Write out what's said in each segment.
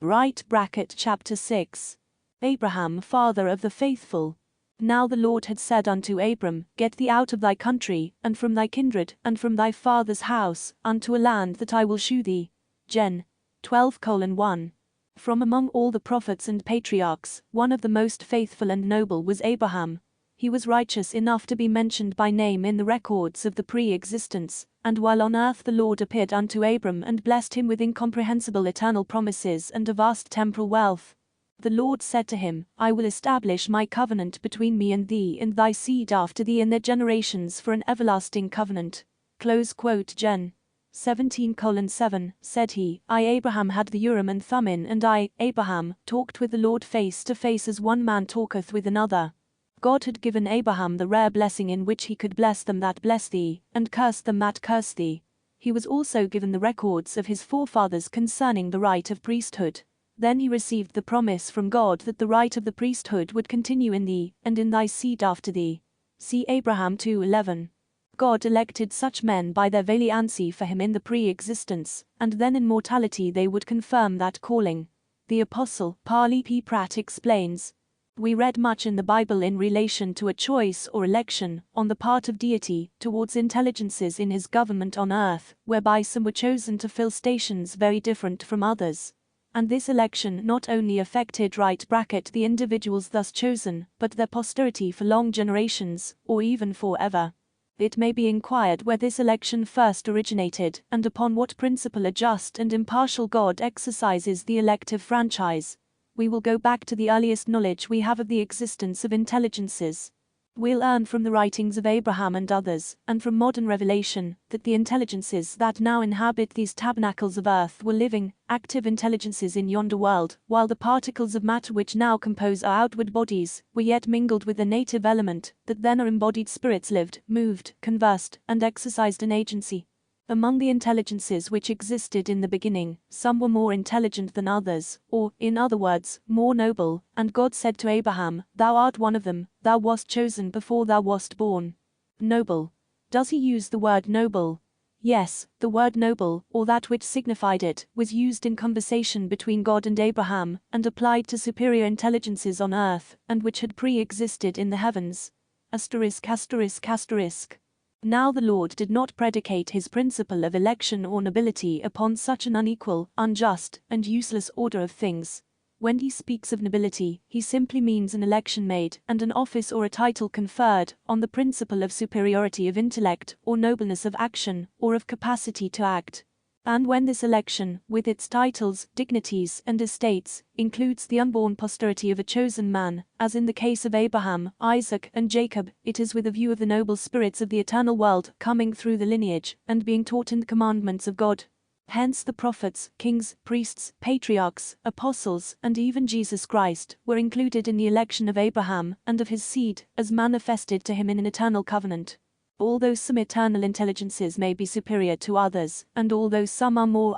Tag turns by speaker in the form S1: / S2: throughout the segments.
S1: Right bracket chapter 6. Abraham, father of the faithful. Now the Lord had said unto Abram, Get thee out of thy country, and from thy kindred, and from thy father's house, unto a land that I will shew thee. Gen. 12:1. From among all the prophets and patriarchs, one of the most faithful and noble was Abraham. He was righteous enough to be mentioned by name in the records of the pre-existence, and while on earth the Lord appeared unto Abram and blessed him with incomprehensible eternal promises and a vast temporal wealth. The Lord said to him, I will establish my covenant between me and thee and thy seed after thee in their generations for an everlasting covenant. Close quote. Gen. 17:7, said he, I Abraham had the Urim and Thummim, and I, Abraham, talked with the Lord face to face as one man talketh with another. God had given Abraham the rare blessing in which he could bless them that bless thee, and curse them that curse thee. He was also given the records of his forefathers concerning the right of priesthood. Then he received the promise from God that the right of the priesthood would continue in thee, and in thy seed after thee. See Abraham 2:11. God elected such men by their valiancy for him in the pre-existence, and then in mortality they would confirm that calling. The Apostle Parley P. Pratt explains, we read much in the Bible in relation to a choice or election, on the part of deity, towards intelligences in his government on earth, whereby some were chosen to fill stations very different from others. And this election not only affected the individuals thus chosen, but their posterity for long generations, or even forever. It may be inquired where this election first originated, and upon what principle a just and impartial God exercises the elective franchise. We will go back to the earliest knowledge we have of the existence of intelligences. We'll learn from the writings of Abraham and others, and from modern revelation, that the intelligences that now inhabit these tabernacles of earth were living, active intelligences in yonder world, while the particles of matter which now compose our outward bodies were yet mingled with the native element, that then our embodied spirits lived, moved, conversed, and exercised an agency. Among the intelligences which existed in the beginning, some were more intelligent than others, or, in other words, more noble, and God said to Abraham, Thou art one of them, thou wast chosen before thou wast born. Noble. Does he use the word noble? Yes, the word noble, or that which signified it, was used in conversation between God and Abraham, and applied to superior intelligences on earth, and which had pre-existed in the heavens. ******. Now the Lord did not predicate his principle of election or nobility upon such an unequal, unjust, and useless order of things. When he speaks of nobility, he simply means an election made, and an office or a title conferred, on the principle of superiority of intellect, or nobleness of action, or of capacity to act. And when this election, with its titles, dignities, and estates, includes the unborn posterity of a chosen man, as in the case of Abraham, Isaac, and Jacob, it is with a view of the noble spirits of the eternal world coming through the lineage, and being taught in the commandments of God. Hence the prophets, kings, priests, patriarchs, apostles, and even Jesus Christ, were included in the election of Abraham, and of his seed, as manifested to him in an eternal covenant. Although some eternal intelligences may be superior to others, and although some are more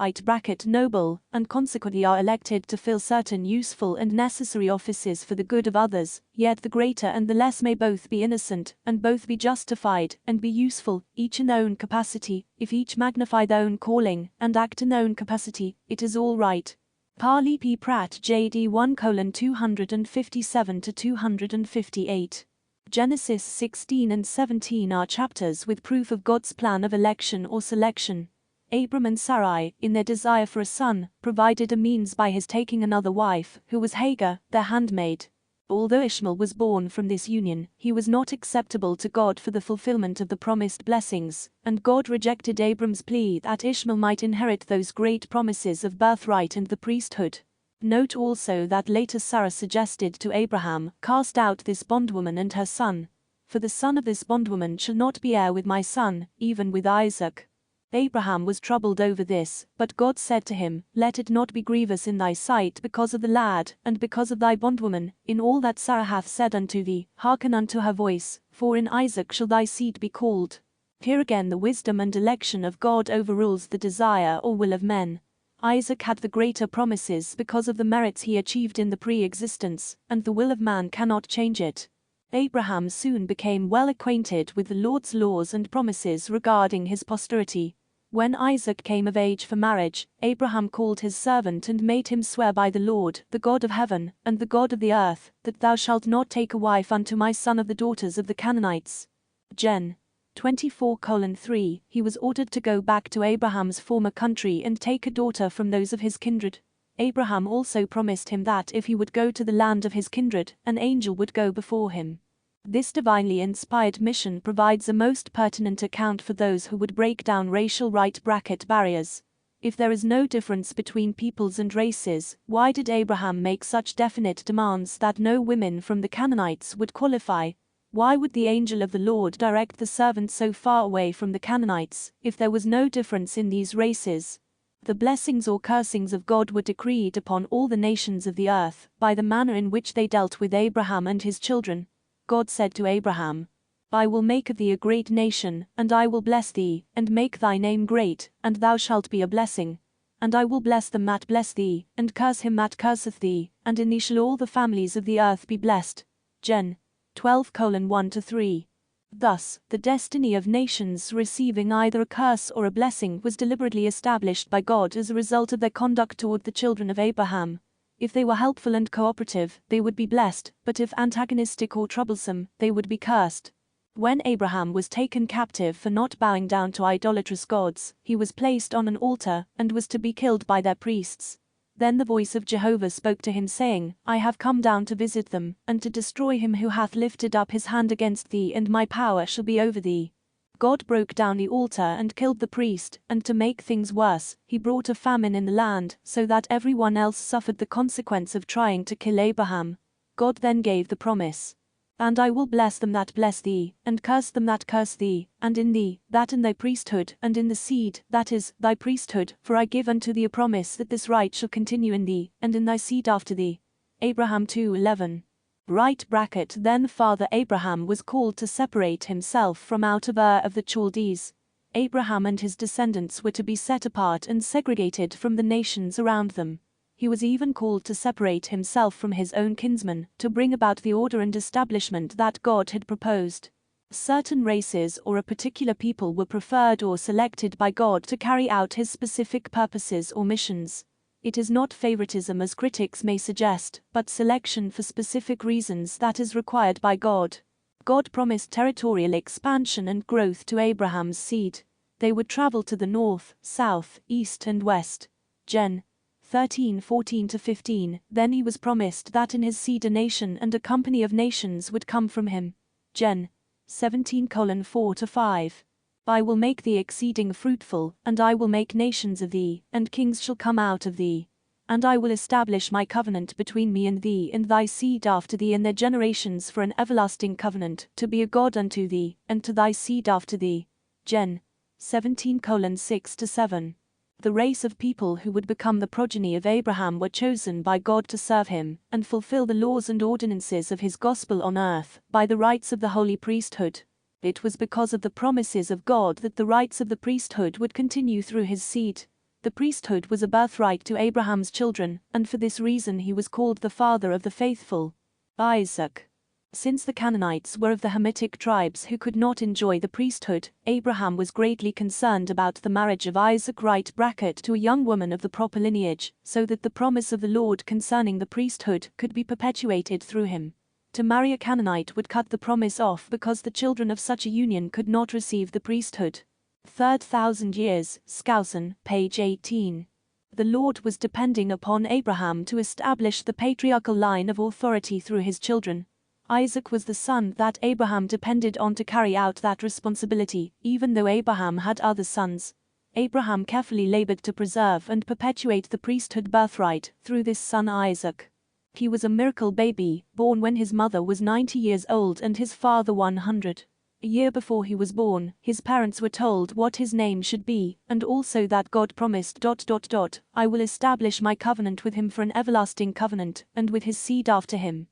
S1: noble, and consequently are elected to fill certain useful and necessary offices for the good of others, yet the greater and the less may both be innocent, and both be justified, and be useful, each in their own capacity. If each magnify their own calling, and act in their own capacity, it is all right. Parley P. Pratt JD 1:257-258. Genesis 16 and 17 are chapters with proof of God's plan of election or selection. Abram and Sarai, in their desire for a son, provided a means by his taking another wife, who was Hagar, their handmaid. Although Ishmael was born from this union, he was not acceptable to God for the fulfillment of the promised blessings, and God rejected Abram's plea that Ishmael might inherit those great promises of birthright and the priesthood. Note also that later Sarah suggested to Abraham, Cast out this bondwoman and her son. For the son of this bondwoman shall not be heir with my son, even with Isaac. Abraham was troubled over this, but God said to him, Let it not be grievous in thy sight because of the lad, and because of thy bondwoman, in all that Sarah hath said unto thee, hearken unto her voice, for in Isaac shall thy seed be called. Here again the wisdom and election of God overrules the desire or will of men. Isaac had the greater promises because of the merits he achieved in the pre-existence, and the will of man cannot change it. Abraham soon became well acquainted with the Lord's laws and promises regarding his posterity. When Isaac came of age for marriage, Abraham called his servant and made him swear by the Lord, the God of heaven, and the God of the earth, that thou shalt not take a wife unto my son of the daughters of the Canaanites. Gen. 24:3. He was ordered to go back to Abraham's former country and take a daughter from those of his kindred. Abraham also promised him that if he would go to the land of his kindred, an angel would go before him. This divinely inspired mission provides a most pertinent account for those who would break down racial right bracket barriers. If there is no difference between peoples and races, why did Abraham make such definite demands that no women from the Canaanites would qualify? Why would the angel of the Lord direct the servant so far away from the Canaanites, if there was no difference in these races? The blessings or cursings of God were decreed upon all the nations of the earth, by the manner in which they dealt with Abraham and his children. God said to Abraham, I will make of thee a great nation, and I will bless thee, and make thy name great, and thou shalt be a blessing. And I will bless them that bless thee, and curse him that curseth thee, and in thee shall all the families of the earth be blessed. Gen. 12:1-3. Thus, the destiny of nations receiving either a curse or a blessing was deliberately established by God as a result of their conduct toward the children of Abraham. If they were helpful and cooperative, they would be blessed, but if antagonistic or troublesome, they would be cursed. When Abraham was taken captive for not bowing down to idolatrous gods, he was placed on an altar, and was to be killed by their priests. Then the voice of Jehovah spoke to him, saying, I have come down to visit them, and to destroy him who hath lifted up his hand against thee, and my power shall be over thee. God broke down the altar and killed the priest, and to make things worse, he brought a famine in the land, so that everyone else suffered the consequence of trying to kill Abraham. God then gave the promise. And I will bless them that bless thee, and curse them that curse thee, and in thee, that in thy priesthood, and in the seed, that is, thy priesthood, for I give unto thee a promise that this right shall continue in thee, and in thy seed after thee. Abraham 2:11. Right bracket. Then Father Abraham was called to separate himself from out of Ur of the Chaldees. Abraham and his descendants were to be set apart and segregated from the nations around them. He was even called to separate himself from his own kinsmen, to bring about the order and establishment that God had proposed. Certain races or a particular people were preferred or selected by God to carry out his specific purposes or missions. It is not favoritism as critics may suggest, but selection for specific reasons that is required by God. God promised territorial expansion and growth to Abraham's seed. They would travel to the north, south, east and west. Gen. 13:14-15. Then he was promised that in his seed a nation and a company of nations would come from him. Gen. 17:4-5. I will make thee exceeding fruitful, and I will make nations of thee, and kings shall come out of thee. And I will establish my covenant between me and thee and thy seed after thee in their generations for an everlasting covenant, to be a God unto thee, and to thy seed after thee. Gen. 17:6-7. The race of people who would become the progeny of Abraham were chosen by God to serve him, and fulfill the laws and ordinances of his gospel on earth, by the rites of the holy priesthood. It was because of the promises of God that the rights of the priesthood would continue through his seed. The priesthood was a birthright to Abraham's children, and for this reason he was called the father of the faithful. Isaac. Since the Canaanites were of the Hamitic tribes who could not enjoy the priesthood, Abraham was greatly concerned about the marriage of Isaac to a young woman of the proper lineage, so that the promise of the Lord concerning the priesthood could be perpetuated through him. To marry a Canaanite would cut the promise off because the children of such a union could not receive the priesthood. Third Thousand Years, Skousen, page 18. The Lord was depending upon Abraham to establish the patriarchal line of authority through his children. Isaac was the son that Abraham depended on to carry out that responsibility, even though Abraham had other sons. Abraham carefully labored to preserve and perpetuate the priesthood birthright through this son Isaac. He was a miracle baby, born when his mother was 90 years old and his father 100. A year before he was born, his parents were told what his name should be, and also that God promised ... I will establish my covenant with him for an everlasting covenant, and with his seed after him.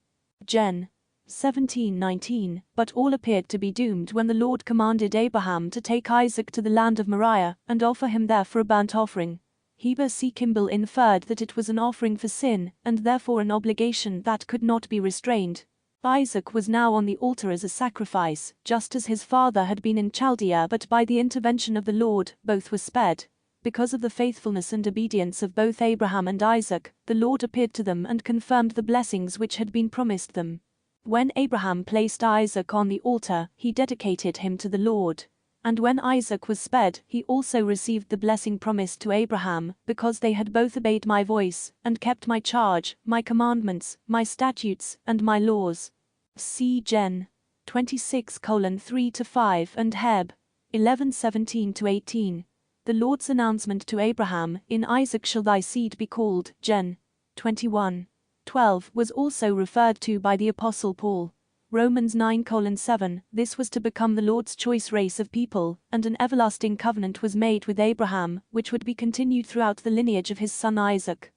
S1: Gen. 17:19. But all appeared to be doomed when the Lord commanded Abraham to take Isaac to the land of Moriah, and offer him there for a burnt offering. Heber C. Kimball inferred that it was an offering for sin, and therefore an obligation that could not be restrained. Isaac was now on the altar as a sacrifice, just as his father had been in Chaldea, but by the intervention of the Lord, both were spared. Because of the faithfulness and obedience of both Abraham and Isaac, the Lord appeared to them and confirmed the blessings which had been promised them. When Abraham placed Isaac on the altar, he dedicated him to the Lord. And when Isaac was spared, he also received the blessing promised to Abraham, because they had both obeyed my voice, and kept my charge, my commandments, my statutes, and my laws. See Gen. 26:3-5 and Heb. 11:17-18. The Lord's announcement to Abraham, "In Isaac shall thy seed be called," Gen. 21:12, was also referred to by the Apostle Paul. Romans 9:7, this was to become the Lord's choice race of people, and an everlasting covenant was made with Abraham, which would be continued throughout the lineage of his son Isaac.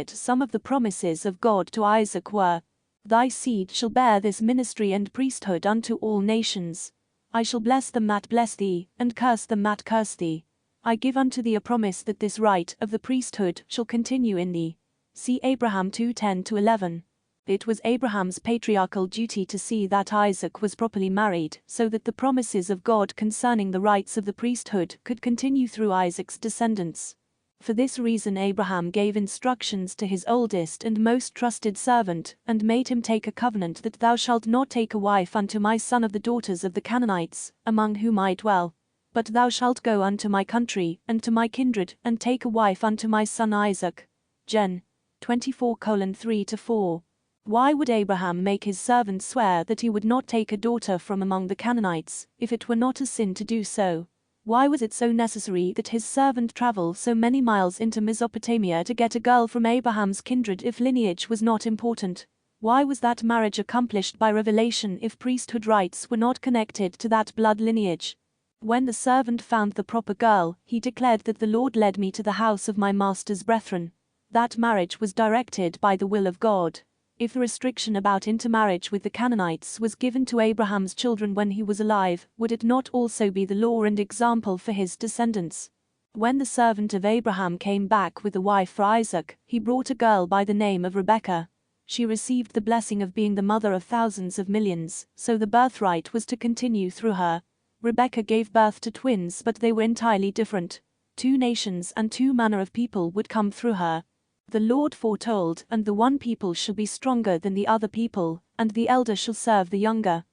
S1: Some of the promises of God to Isaac were, "Thy seed shall bear this ministry and priesthood unto all nations. I shall bless them that bless thee, and curse them that curse thee. I give unto thee a promise that this right of the priesthood shall continue in thee." See Abraham 2:10-11. It was Abraham's patriarchal duty to see that Isaac was properly married, so that the promises of God concerning the rights of the priesthood could continue through Isaac's descendants. For this reason Abraham gave instructions to his oldest and most trusted servant, and made him take a covenant that thou shalt not take a wife unto my son of the daughters of the Canaanites, among whom I dwell. But thou shalt go unto my country, and to my kindred, and take a wife unto my son Isaac. Gen. 24:3-4. Why would Abraham make his servant swear that he would not take a daughter from among the Canaanites, if it were not a sin to do so? Why was it so necessary that his servant travel so many miles into Mesopotamia to get a girl from Abraham's kindred if lineage was not important? Why was that marriage accomplished by revelation if priesthood rights were not connected to that blood lineage? When the servant found the proper girl, he declared that the Lord led me to the house of my master's brethren. That marriage was directed by the will of God. If the restriction about intermarriage with the Canaanites was given to Abraham's children when he was alive, would it not also be the law and example for his descendants? When the servant of Abraham came back with a wife for Isaac, he brought a girl by the name of Rebekah. She received the blessing of being the mother of thousands of millions, so the birthright was to continue through her. Rebekah gave birth to twins, but they were entirely different. 2 nations and 2 manner of people would come through her. The Lord foretold, "And the one people shall be stronger than the other people, and the elder shall serve the younger."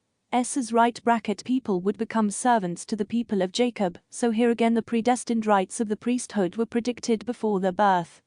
S1: People would become servants to the people of Jacob, so here again the predestined rights of the priesthood were predicted before their birth.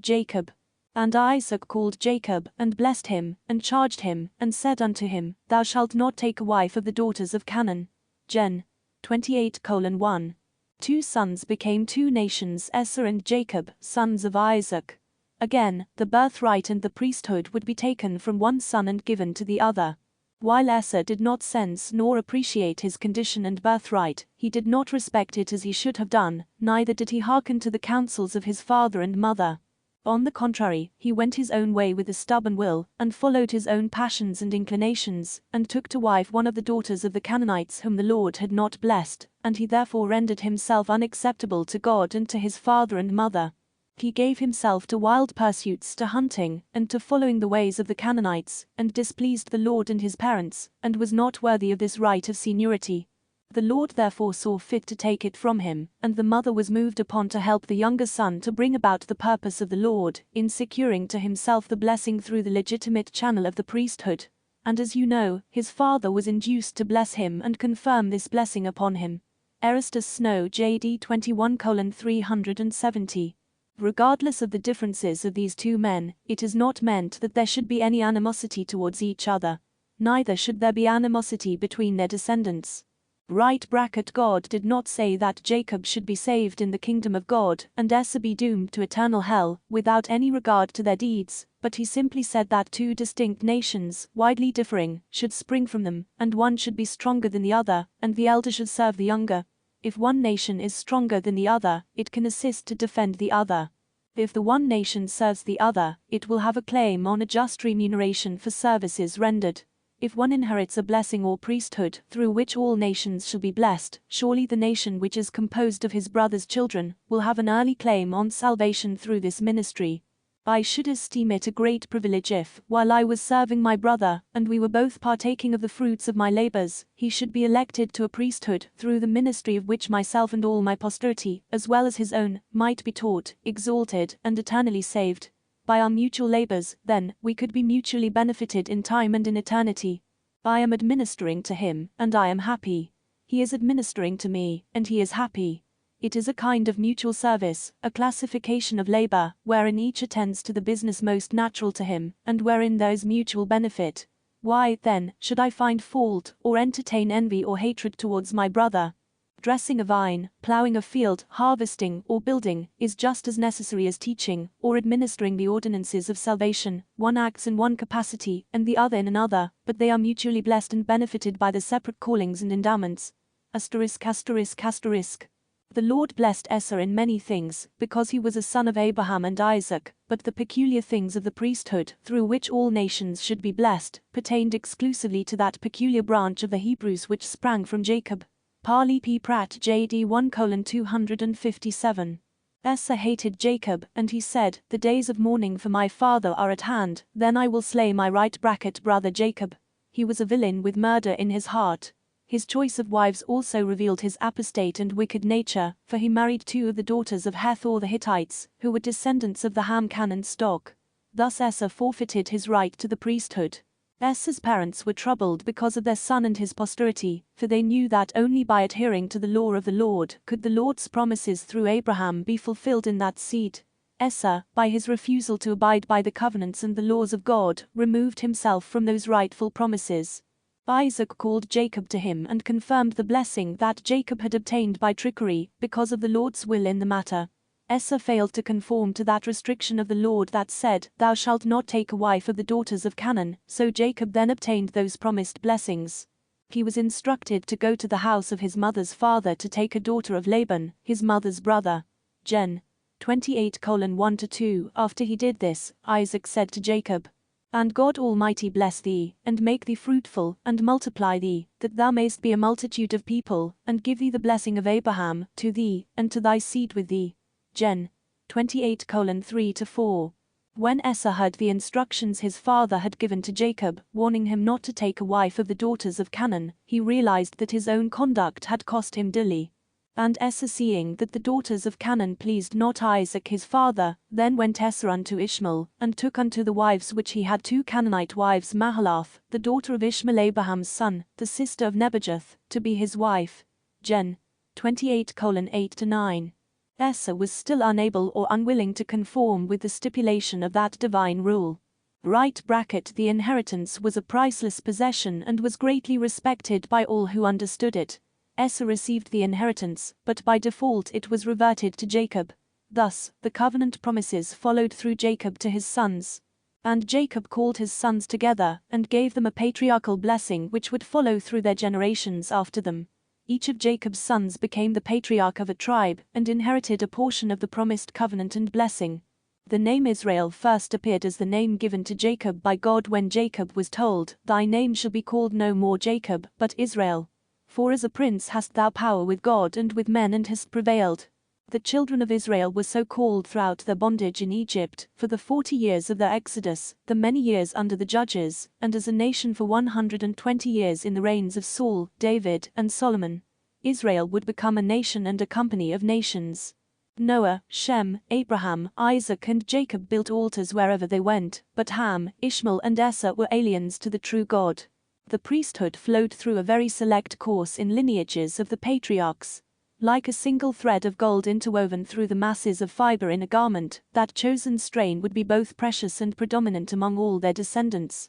S1: Jacob. And Isaac called Jacob, and blessed him, and charged him, and said unto him, "Thou shalt not take a wife of the daughters of Canaan." Gen. 28:1. 2 sons became 2 nations, Esau and Jacob, sons of Isaac. Again, the birthright and the priesthood would be taken from one son and given to the other. While Esau did not sense nor appreciate his condition and birthright, he did not respect it as he should have done, neither did he hearken to the counsels of his father and mother. On the contrary, he went his own way with a stubborn will, and followed his own passions and inclinations, and took to wife one of the daughters of the Canaanites whom the Lord had not blessed, and he therefore rendered himself unacceptable to God and to his father and mother. He gave himself to wild pursuits, to hunting, and to following the ways of the Canaanites, and displeased the Lord and his parents, and was not worthy of this right of seniority. The Lord therefore saw fit to take it from him, and the mother was moved upon to help the younger son to bring about the purpose of the Lord, in securing to himself the blessing through the legitimate channel of the priesthood. And as you know, his father was induced to bless him and confirm this blessing upon him. Erastus Snow, J.D. 21:370. Regardless of the differences of these 2 men, it is not meant that there should be any animosity towards each other. Neither should there be animosity between their descendants. God did not say that Jacob should be saved in the kingdom of God, and Esau be doomed to eternal hell, without any regard to their deeds, but he simply said that 2 distinct nations, widely differing, should spring from them, and one should be stronger than the other, and the elder should serve the younger. If one nation is stronger than the other, it can assist to defend the other. If the one nation serves the other, it will have a claim on a just remuneration for services rendered. If one inherits a blessing or priesthood through which all nations shall be blessed, surely the nation which is composed of his brother's children will have an early claim on salvation through this ministry. I should esteem it a great privilege if, while I was serving my brother, and we were both partaking of the fruits of my labors, he should be elected to a priesthood, through the ministry of which myself and all my posterity, as well as his own, might be taught, exalted, and eternally saved. By our mutual labors, then, we could be mutually benefited in time and in eternity. I am administering to him, and I am happy. He is administering to me, and he is happy. It is a kind of mutual service, a classification of labor, wherein each attends to the business most natural to him, and wherein there is mutual benefit. Why, then, should I find fault, or entertain envy or hatred towards my brother? Dressing a vine, plowing a field, harvesting, or building, is just as necessary as teaching, or administering the ordinances of salvation. One acts in one capacity, and the other in another, but they are mutually blessed and benefited by the separate callings and endowments. ******. The Lord blessed Esau in many things, because he was a son of Abraham and Isaac, but the peculiar things of the priesthood, through which all nations should be blessed, pertained exclusively to that peculiar branch of the Hebrews which sprang from Jacob. Parley P. Pratt J.D. 1:257. Esau hated Jacob, and he said, "The days of mourning for my father are at hand, then I will slay my brother Jacob." He was a villain with murder in his heart. His choice of wives also revealed his apostate and wicked nature, for he married two of the daughters of Hethor the Hittites, who were descendants of the Ham-Canaan stock. Thus Esau forfeited his right to the priesthood. Esau's parents were troubled because of their son and his posterity, for they knew that only by adhering to the law of the Lord could the Lord's promises through Abraham be fulfilled in that seed. Esau, by his refusal to abide by the covenants and the laws of God, removed himself from those rightful promises. Isaac called Jacob to him and confirmed the blessing that Jacob had obtained by trickery, because of the Lord's will in the matter. Esau failed to conform to that restriction of the Lord that said, "Thou shalt not take a wife of the daughters of Canaan," so Jacob then obtained those promised blessings. He was instructed to go to the house of his mother's father to take a daughter of Laban, his mother's brother. Gen. 28:1-2. After he did this, Isaac said to Jacob, "And God Almighty bless thee, and make thee fruitful, and multiply thee, that thou mayst be a multitude of people, and give thee the blessing of Abraham, to thee, and to thy seed with thee." Gen. 28:3-4. When Esau heard the instructions his father had given to Jacob, warning him not to take a wife of the daughters of Canaan, he realized that his own conduct had cost him dearly. And Esau, seeing that the daughters of Canaan pleased not Isaac his father, then went Esau unto Ishmael, and took unto the wives which he had two Canaanite wives, Mahalath, the daughter of Ishmael Abraham's son, the sister of Nebajoth, to be his wife. Gen. 28:8-9. Esau was still unable or unwilling to conform with the stipulation of that divine rule. The inheritance was a priceless possession and was greatly respected by all who understood it. Esau received the inheritance, but by default it was reverted to Jacob. Thus, the covenant promises followed through Jacob to his sons. And Jacob called his sons together, and gave them a patriarchal blessing which would follow through their generations after them. Each of Jacob's sons became the patriarch of a tribe, and inherited a portion of the promised covenant and blessing. The name Israel first appeared as the name given to Jacob by God when Jacob was told, "Thy name shall be called no more Jacob, but Israel. For as a prince hast thou power with God and with men, and hast prevailed." The children of Israel were so called throughout their bondage in Egypt, for the 40 years of their exodus, the many years under the judges, and as a nation for 120 years in the reigns of Saul, David, and Solomon. Israel would become a nation and a company of nations. Noah, Shem, Abraham, Isaac and Jacob built altars wherever they went, but Ham, Ishmael and Esau were aliens to the true God. The priesthood flowed through a very select course in lineages of the patriarchs. Like a single thread of gold interwoven through the masses of fiber in a garment, that chosen strain would be both precious and predominant among all their descendants.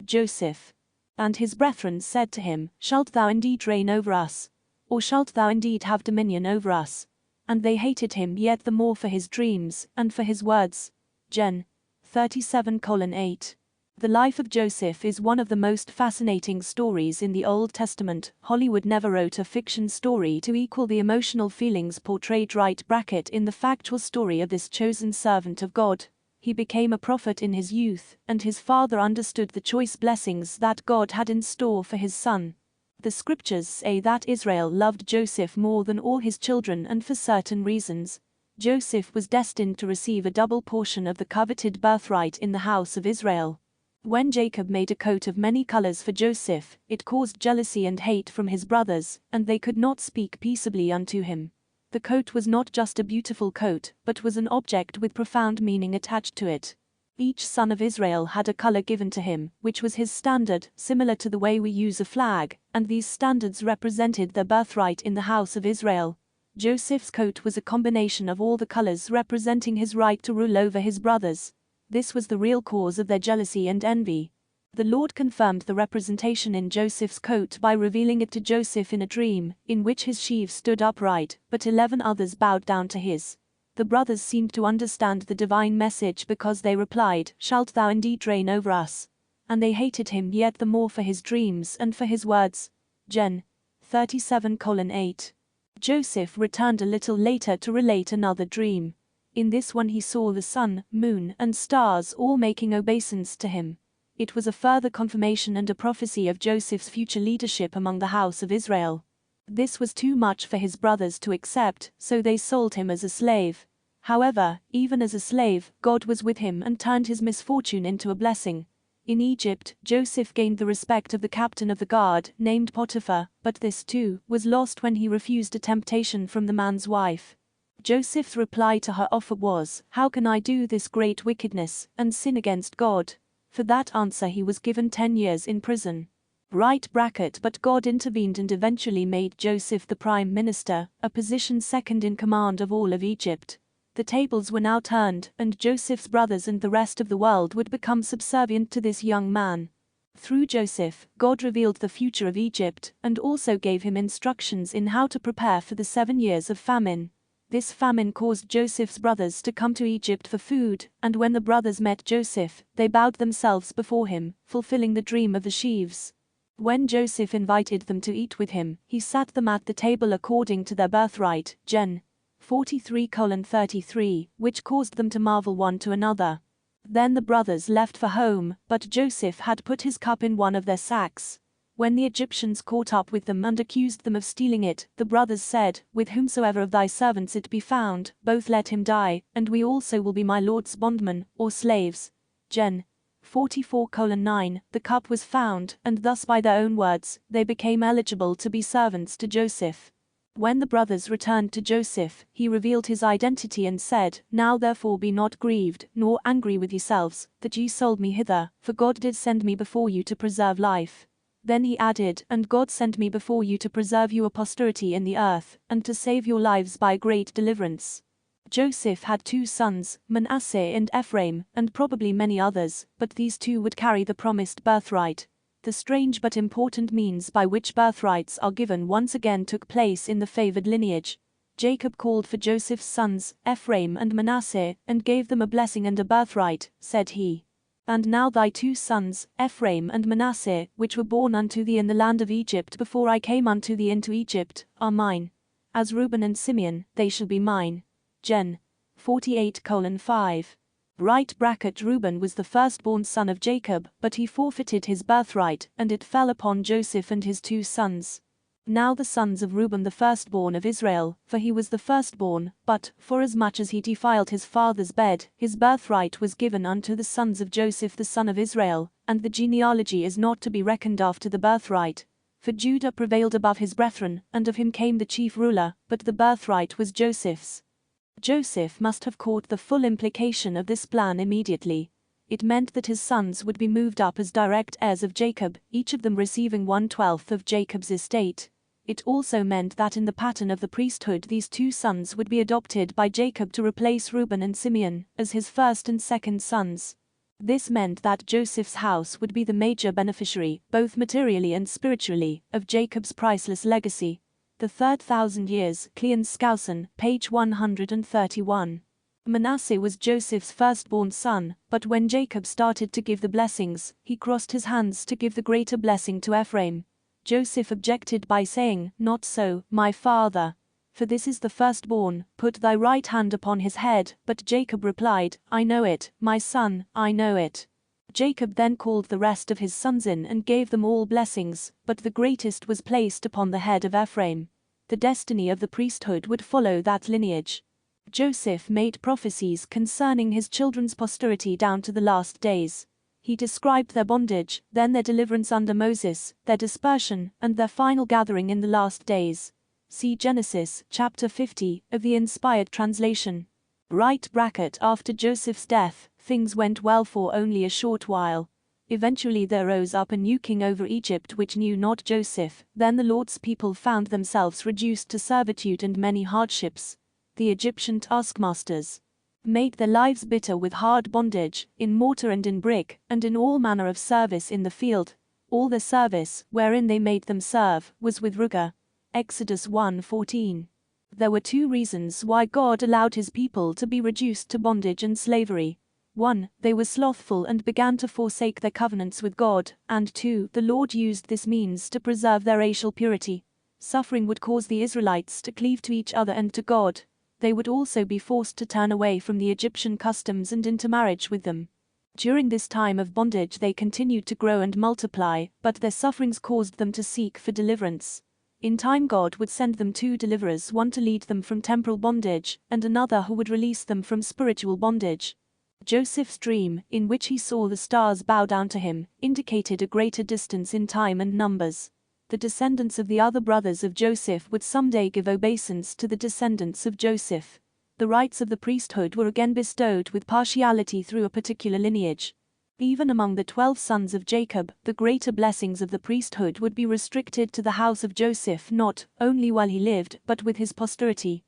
S1: Joseph. And his brethren said to him, "Shalt thou indeed reign over us? Or shalt thou indeed have dominion over us?" And they hated him yet the more for his dreams, and for his words. Gen. 37:8. The life of Joseph is one of the most fascinating stories in the Old Testament. Hollywood never wrote a fiction story to equal the emotional feelings portrayed in the factual story of this chosen servant of God. He became a prophet in his youth, and his father understood the choice blessings that God had in store for his son. The scriptures say that Israel loved Joseph more than all his children, and for certain reasons. Joseph was destined to receive a double portion of the coveted birthright in the house of Israel. When Jacob made a coat of many colors for Joseph, it caused jealousy and hate from his brothers, and they could not speak peaceably unto him. The coat was not just a beautiful coat, but was an object with profound meaning attached to it. Each son of Israel had a color given to him, which was his standard, similar to the way we use a flag, and these standards represented their birthright in the house of Israel. Joseph's coat was a combination of all the colors representing his right to rule over his brothers. This was the real cause of their jealousy and envy. The Lord confirmed the representation in Joseph's coat by revealing it to Joseph in a dream, in which his sheaves stood upright, but 11 others bowed down to his. The brothers seemed to understand the divine message because they replied, "Shalt thou indeed reign over us?" And they hated him yet the more for his dreams and for his words. Gen. 37:8. Joseph returned a little later to relate another dream. In this one he saw the sun, moon, and stars all making obeisance to him. It was a further confirmation and a prophecy of Joseph's future leadership among the house of Israel. This was too much for his brothers to accept, so they sold him as a slave. However, even as a slave, God was with him and turned his misfortune into a blessing. In Egypt, Joseph gained the respect of the captain of the guard, named Potiphar, but this too was lost when he refused a temptation from the man's wife. Joseph's reply to her offer was, "How can I do this great wickedness, and sin against God?" For that answer he was given 10 years in prison. But God intervened and eventually made Joseph the prime minister, a position second in command of all of Egypt. The tables were now turned, and Joseph's brothers and the rest of the world would become subservient to this young man. Through Joseph, God revealed the future of Egypt, and also gave him instructions in how to prepare for the 7 years of famine. This famine caused Joseph's brothers to come to Egypt for food, and when the brothers met Joseph, they bowed themselves before him, fulfilling the dream of the sheaves. When Joseph invited them to eat with him, he sat them at the table according to their birthright, Gen. 43:33, which caused them to marvel one to another. Then the brothers left for home, but Joseph had put his cup in one of their sacks. When the Egyptians caught up with them and accused them of stealing it, the brothers said, "With whomsoever of thy servants it be found, both let him die, and we also will be my lord's bondmen, or slaves." Gen. 44:9. The cup was found, and thus by their own words, they became eligible to be servants to Joseph. When the brothers returned to Joseph, he revealed his identity and said, "Now therefore be not grieved, nor angry with yourselves, that ye sold me hither, for God did send me before you to preserve life." Then he added, "And God sent me before you to preserve your posterity in the earth, and to save your lives by great deliverance." Joseph had 2 sons, Manasseh and Ephraim, and probably many others, but these 2 would carry the promised birthright. The strange but important means by which birthrights are given once again took place in the favored lineage. Jacob called for Joseph's sons, Ephraim and Manasseh, and gave them a blessing and a birthright, said he. "And now thy 2 sons, Ephraim and Manasseh, which were born unto thee in the land of Egypt before I came unto thee into Egypt, are mine. As Reuben and Simeon, they shall be mine." Gen. 48:5. Reuben was the firstborn son of Jacob, but he forfeited his birthright, and it fell upon Joseph and his 2 sons. Now the sons of Reuben the firstborn of Israel, for he was the firstborn, but, forasmuch as he defiled his father's bed, his birthright was given unto the sons of Joseph the son of Israel, and the genealogy is not to be reckoned after the birthright. For Judah prevailed above his brethren, and of him came the chief ruler, but the birthright was Joseph's. Joseph must have caught the full implication of this plan immediately. It meant that his sons would be moved up as direct heirs of Jacob, each of them receiving 1/12 of Jacob's estate. It also meant that in the pattern of the priesthood these 2 sons would be adopted by Jacob to replace Reuben and Simeon, as his first and second sons. This meant that Joseph's house would be the major beneficiary, both materially and spiritually, of Jacob's priceless legacy. The Third 1,000 Years, Cleon Skousen, page 131. Manasseh was Joseph's firstborn son, but when Jacob started to give the blessings, he crossed his hands to give the greater blessing to Ephraim. Joseph objected by saying, "Not so, my father. For this is the firstborn, put thy right hand upon his head." But Jacob replied, "I know it, my son, I know it." Jacob then called the rest of his sons in and gave them all blessings, but the greatest was placed upon the head of Ephraim. The destiny of the priesthood would follow that lineage. Joseph made prophecies concerning his children's posterity down to the last days. He described their bondage, then their deliverance under Moses, their dispersion, and their final gathering in the last days. See Genesis, chapter 50, of the Inspired Translation. After Joseph's death, things went well for only a short while. Eventually there rose up a new king over Egypt which knew not Joseph. Then the Lord's people found themselves reduced to servitude and many hardships. The Egyptian taskmasters made their lives bitter with hard bondage, in mortar and in brick, and in all manner of service in the field. All their service, wherein they made them serve, was with rigor. Exodus 1:14. There were two reasons why God allowed his people to be reduced to bondage and slavery. 1. They were slothful and began to forsake their covenants with God, and 2. The Lord used this means to preserve their racial purity. Suffering would cause the Israelites to cleave to each other and to God. They would also be forced to turn away from the Egyptian customs and into marriage with them. During this time of bondage they continued to grow and multiply, but their sufferings caused them to seek for deliverance. In time God would send them two deliverers, one to lead them from temporal bondage, and another who would release them from spiritual bondage. Joseph's dream, in which he saw the stars bow down to him, indicated a greater distance in time and numbers. The descendants of the other brothers of Joseph would someday give obeisance to the descendants of Joseph. The rights of the priesthood were again bestowed with partiality through a particular lineage. Even among the 12 sons of Jacob, the greater blessings of the priesthood would be restricted to the house of Joseph not only while he lived but with his posterity.